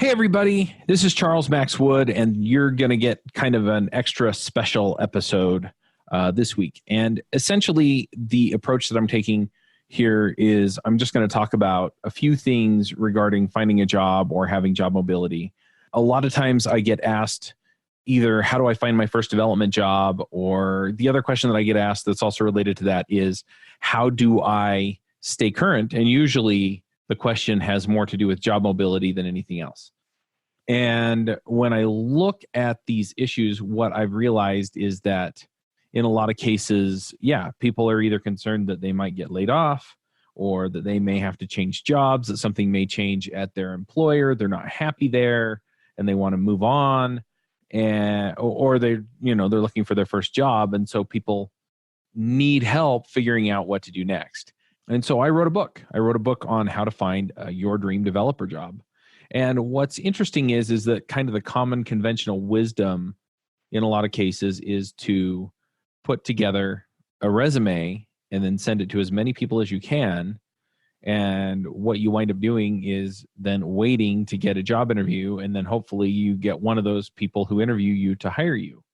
Hey, everybody. This is Charles Max Wood, and you're going to get kind of an extra special episode this week. And essentially, the approach that I'm taking here is I'm just going to talk about a few things regarding finding a job or having job mobility. A lot of times I get asked either how do I find my first development job, or the other question that I get asked that's also related to that is how do I stay current? And usually the question has more to do with job mobility than anything else. And when I look at these issues, what I've realized is that in a lot of cases, people are either concerned that they might get laid off or that they may have to change jobs, that something may change at their employer. They're not happy there and they want to move on, or they're looking for their first job. And so people need help figuring out what to do next. And so I wrote a book. I wrote a book on how to find your dream developer job. And what's interesting is that kind of the common conventional wisdom in a lot of cases is to put together a resume and then send it to as many people as you can. And what you wind up doing is then waiting to get a job interview. And then hopefully you get one of those people who interview you to hire you.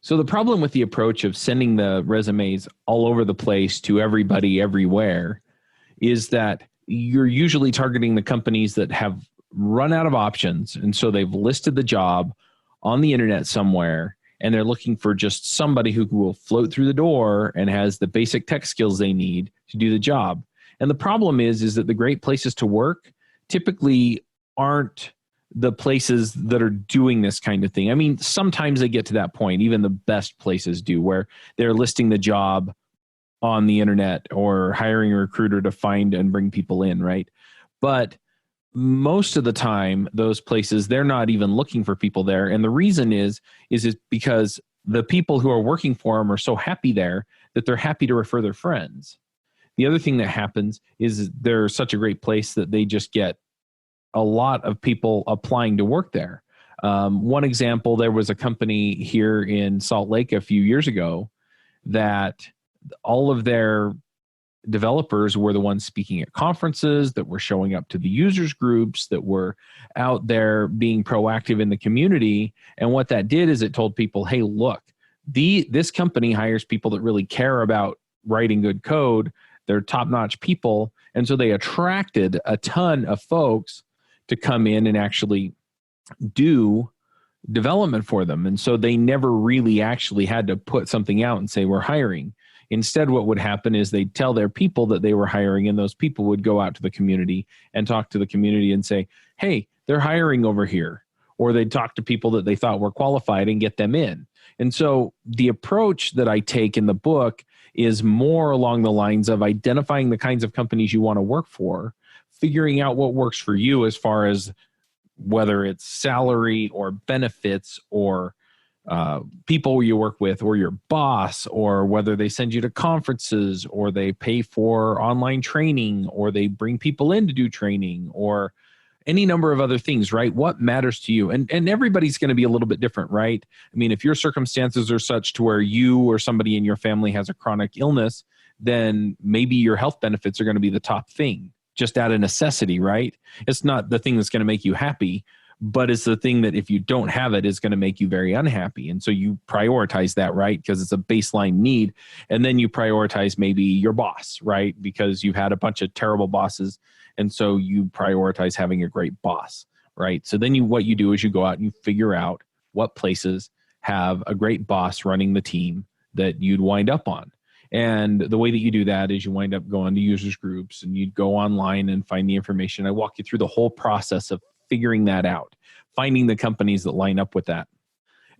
So the problem with the approach of sending the resumes all over the place to everybody everywhere is that you're usually targeting the companies that have run out of options. And so they've listed the job on the internet somewhere, and they're looking for just somebody who will float through the door and has the basic tech skills they need to do the job. And the problem is that the great places to work typically aren't the places that are doing this kind of thing. I mean, sometimes they get to that point, even the best places do, where they're listing the job on the internet or hiring a recruiter to find and bring people in, right? But most of the time, those places, they're not even looking for people there. And the reason is because the people who are working for them are so happy there that they're happy to refer their friends. The other thing that happens is they're such a great place that they just get a lot of people applying to work there. One example, there was a company here in Salt Lake a few years ago that all of their developers were the ones speaking at conferences, that were showing up to the users groups, that were out there being proactive in the community. And what that did is it told people, hey, look, this company hires people that really care about writing good code. They're top-notch people. And so they attracted a ton of folks to come in and actually do development for them. And so they never really actually had to put something out and say, we're hiring. Instead, what would happen is they'd tell their people that they were hiring, and those people would go out to the community and talk to the community and say, hey, they're hiring over here. Or they'd talk to people that they thought were qualified and get them in. And so the approach that I take in the book is more along the lines of identifying the kinds of companies you want to work for, figuring out what works for you as far as whether it's salary or benefits or people you work with or your boss, or whether they send you to conferences or they pay for online training or they bring people in to do training or any number of other things, right? What matters to you? And everybody's going to be a little bit different, right? I mean, if your circumstances are such to where you or somebody in your family has a chronic illness, then maybe your health benefits are going to be the top thing, just out of necessity, right? It's not the thing that's going to make you happy, but it's the thing that if you don't have it is going to make you very unhappy. And so you prioritize that, right? Because it's a baseline need. And then you prioritize maybe your boss, right? Because you've had a bunch of terrible bosses. And so you prioritize having a great boss, right? So then what you do is you go out and you figure out what places have a great boss running the team that you'd wind up on. And the way that you do that is you wind up going to users groups and you'd go online and find the information. I walk you through the whole process of figuring that out, finding the companies that line up with that.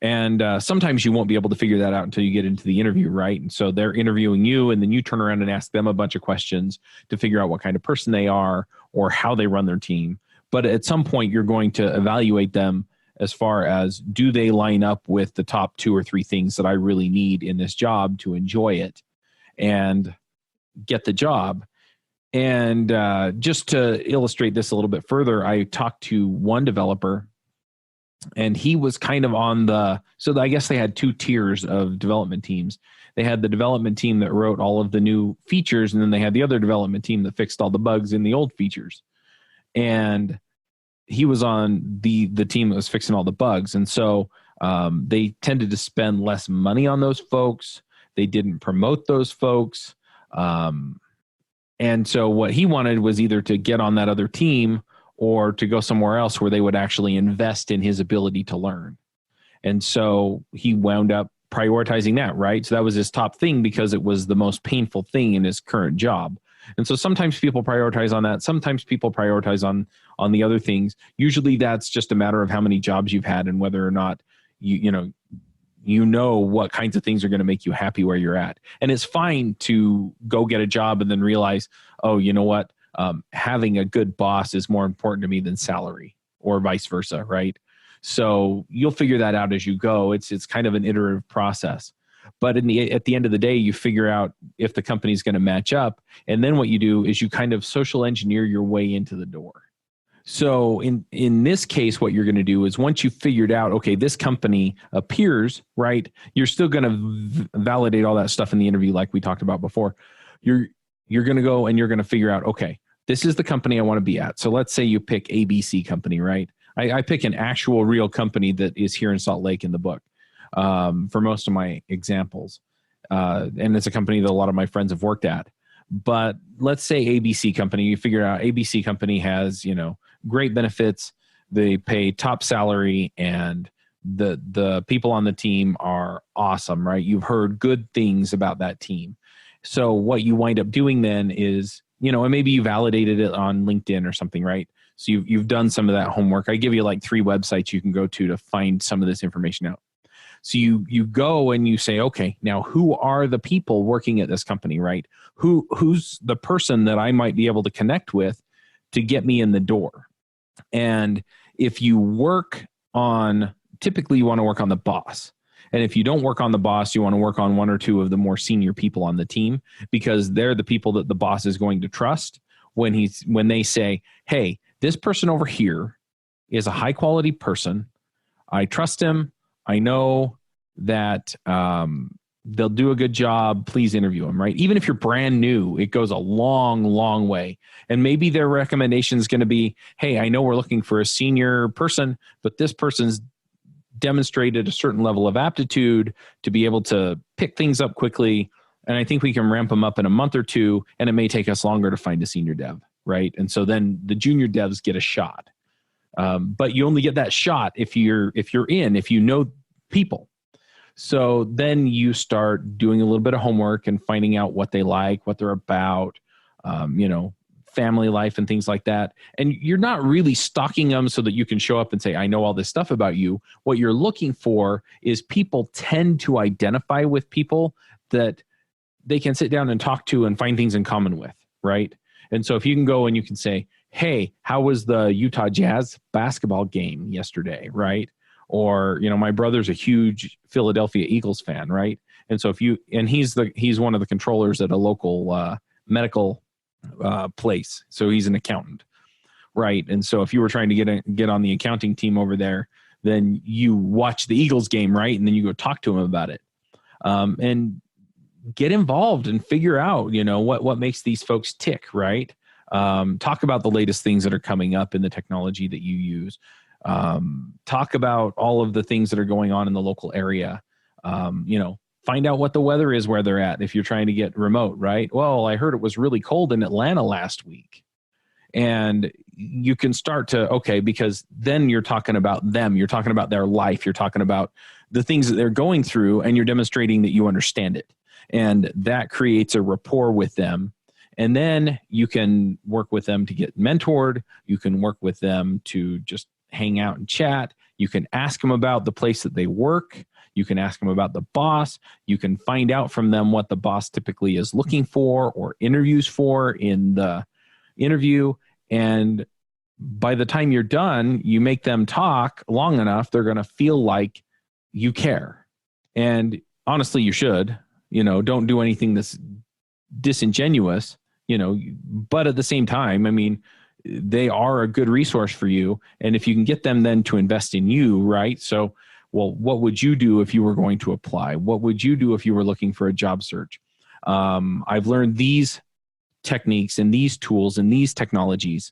And sometimes you won't be able to figure that out until you get into the interview, right? And so they're interviewing you, and then you turn around and ask them a bunch of questions to figure out what kind of person they are or how they run their team. But at some point, you're going to evaluate them as far as, do they line up with the top 2 or 3 things that I really need in this job to enjoy it and get the job. And just to illustrate this a little bit further, I talked to one developer, and he was kind of on so I guess they had 2 tiers of development teams. They had the development team that wrote all of the new features, and then they had the other development team that fixed all the bugs in the old features. And he was on the team that was fixing all the bugs. And so they tended to spend less money on those folks. They didn't promote those folks. And so what he wanted was either to get on that other team or to go somewhere else where they would actually invest in his ability to learn. And so he wound up prioritizing that, right? So that was his top thing because it was the most painful thing in his current job. And so sometimes people prioritize on that. Sometimes people prioritize on the other things. Usually that's just a matter of how many jobs you've had and whether or not you know what kinds of things are going to make you happy where you're at. And it's fine to go get a job and then realize, oh, you know what? Having a good boss is more important to me than salary, or vice versa, right? So you'll figure that out as you go. It's kind of an iterative process. But at the end of the day, you figure out if the company's going to match up. And then what you do is you kind of social engineer your way into the door. So in this case, what you're going to do is once you've figured out, okay, this company appears, right, you're still going to validate all that stuff in the interview like we talked about before. You're going to go and you're going to figure out, okay, this is the company I want to be at. So let's say you pick ABC company, right? I pick an actual real company that is here in Salt Lake in the book for most of my examples. And it's a company that a lot of my friends have worked at. But let's say ABC company, you figure out ABC company has, great benefits. They pay top salary and the people on the team are awesome, right? You've heard good things about that team. So what you wind up doing then is, and maybe you validated it on LinkedIn or something, right? So you've done some of that homework. I give you like 3 websites you can go to find some of this information out. So you go and you say, okay, now who are the people working at this company, right? Who's the person that I might be able to connect with to get me in the door? And if you typically you want to work on the boss. And if you don't work on the boss, you want to work on 1 or 2 of the more senior people on the team, because they're the people that the boss is going to trust when they say, hey, this person over here is a high quality person. I trust him. I know that they'll do a good job. Please interview them, right? Even if you're brand new, it goes a long, long way. And maybe their recommendation is going to be, hey, I know we're looking for a senior person, but this person's demonstrated a certain level of aptitude to be able to pick things up quickly. And I think we can ramp them up in a month or 2, and it may take us longer to find a senior dev, right? And so then the junior devs get a shot. But you only get that shot if you know people. So then you start doing a little bit of homework and finding out what they like, what they're about, family life and things like that. And you're not really stalking them so that you can show up and say, I know all this stuff about you. What you're looking for is people tend to identify with people that they can sit down and talk to and find things in common with, right? And so if you can go and you can say, hey, how was the Utah Jazz basketball game yesterday, right? Or, my brother's a huge Philadelphia Eagles fan, right? And so he's one of the controllers at a local medical place. So he's an accountant, right? And so if you were trying to get on the accounting team over there, then you watch the Eagles game, right? And then you go talk to him about it, and get involved and figure out, what makes these folks tick, right? Talk about the latest things that are coming up in the technology that you use. Talk about all of the things that are going on in the local area. Find out what the weather is where they're at if you're trying to get remote, right? Well, I heard it was really cold in Atlanta last week. And you can start to, because then you're talking about them. You're talking about their life. You're talking about the things that they're going through, and you're demonstrating that you understand it. And that creates a rapport with them. And then you can work with them to get mentored. You can work with them to just hang out and chat. You can ask them about the place that they work. You can ask them about the boss. You can find out from them what the boss typically is looking for or interviews for in the interview. And by the time you're done, you make them talk long enough, they're going to feel like you care. And honestly, you should. Don't do anything that's disingenuous, but at the same time, they are a good resource for you. And if you can get them then to invest in you, right? So, well, what would you do if you were going to apply? What would you do if you were looking for a job search? I've learned these techniques and these tools and these technologies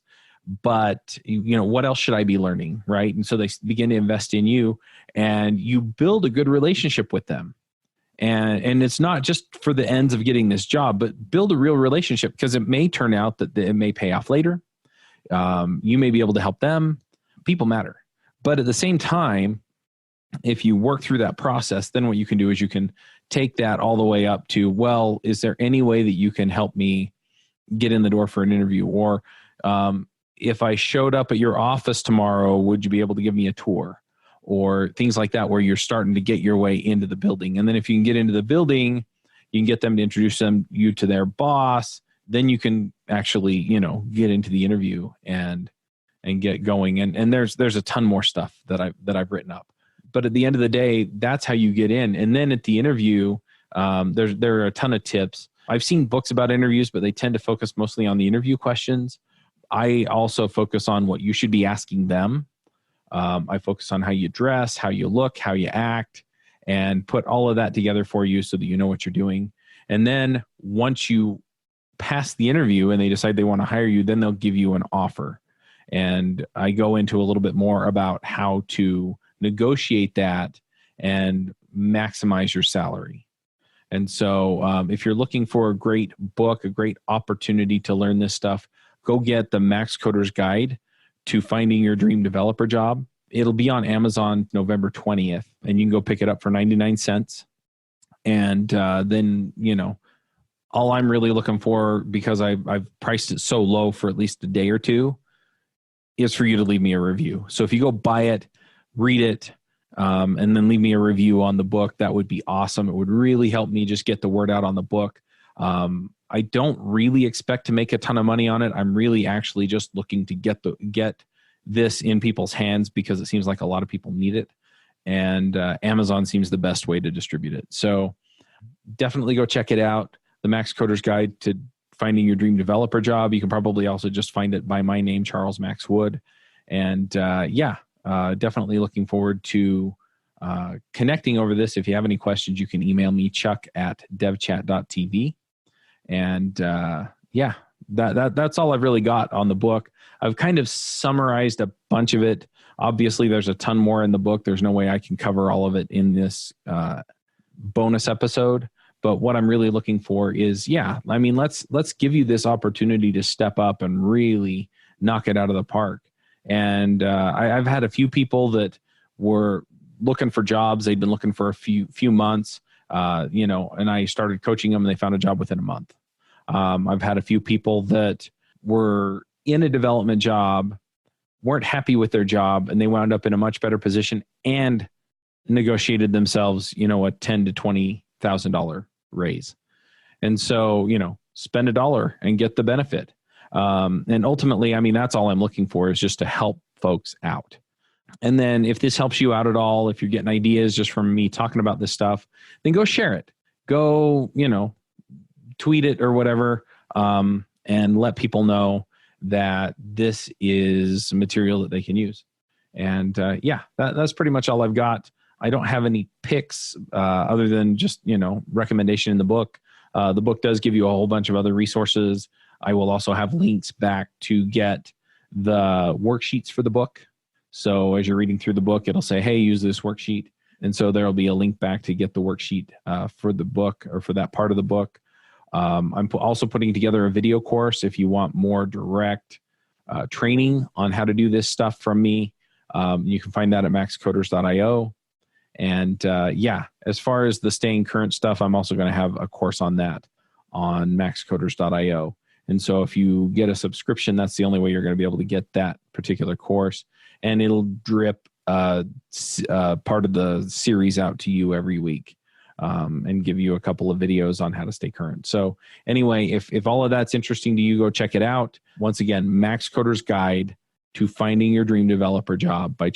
but what else should I be learning? Right. And so they begin to invest in you, and you build a good relationship with them. And it's not just for the ends of getting this job, but build a real relationship, because it may turn out that it may pay off later. You may be able to help them. People matter. But at the same time, if you work through that process, then what you can do is you can take that all the way up to, well, is there any way that you can help me get in the door for an interview? Or if I showed up at your office tomorrow, would you be able to give me a tour? Or things like that, where you're starting to get your way into the building. And then if you can get into the building, you can get them to introduce you to their boss. Then you can actually, get into the interview and get going. And there's a ton more stuff that I've written up. But at the end of the day, that's how you get in. And then at the interview, there are a ton of tips. I've seen books about interviews, but they tend to focus mostly on the interview questions. I also focus on what you should be asking them. I focus on how you dress, how you look, how you act, and put all of that together for you so that you know what you're doing. And then once you pass the interview and they decide they want to hire you, then they'll give you an offer. And I go into a little bit more about how to negotiate that and maximize your salary. And so if you're looking for a great book, a great opportunity to learn this stuff, go get the MaxCoders Guide to Finding Your Dream Developer Job. It'll be on Amazon November 20th, and you can go pick it up for 99 cents. And then, all I'm really looking for, because I've priced it so low for at least a day or two, is for you to leave me a review. So if you go buy it, read it, and then leave me a review on the book, that would be awesome. It would really help me just get the word out on the book. I don't really expect to make a ton of money on it. I'm really actually just looking to get this in people's hands, because it seems like a lot of people need it. And Amazon seems the best way to distribute it. So definitely go check it out. The MaxCoders Guide to Finding Your Dream Developer Job. You can probably also just find it by my name, Charles Max Wood. And definitely looking forward to connecting over this. If you have any questions, you can email me, chuck@devchat.tv. And that's all I've really got on the book. I've kind of summarized a bunch of it. Obviously, there's a ton more in the book. There's no way I can cover all of it in this bonus episode. But what I'm really looking for is, let's give you this opportunity to step up and really knock it out of the park. And I've had a few people that were looking for jobs. They'd been looking for a few months. And I started coaching them and they found a job within a month. I've had a few people that were in a development job, weren't happy with their job, and they wound up in a much better position and negotiated themselves, a $10,000 to $20,000 raise. And so, spend $1 and get the benefit. And ultimately, that's all I'm looking for, is just to help folks out. And then if this helps you out at all, if you're getting ideas just from me talking about this stuff, then go share it. Go, tweet it or whatever, and let people know that this is material that they can use. And that's pretty much all I've got. I don't have any picks other than just, recommendation in the book. The book does give you a whole bunch of other resources. I will also have links back to get the worksheets for the book. So as you're reading through the book, it'll say, hey, use this worksheet. And so there'll be a link back to get the worksheet for the book, or for that part of the book. I'm also putting together a video course if you want more direct training on how to do this stuff from me. You can find that at maxcoders.io. And as far as the staying current stuff, I'm also going to have a course on that on maxcoders.io. And so if you get a subscription, that's the only way you're going to be able to get that particular course. And it'll drip part of the series out to you every week, and give you a couple of videos on how to stay current. So anyway, if all of that's interesting to you, go check it out. Once again, MaxCoders Guide to Finding Your Dream Developer Job by Charles.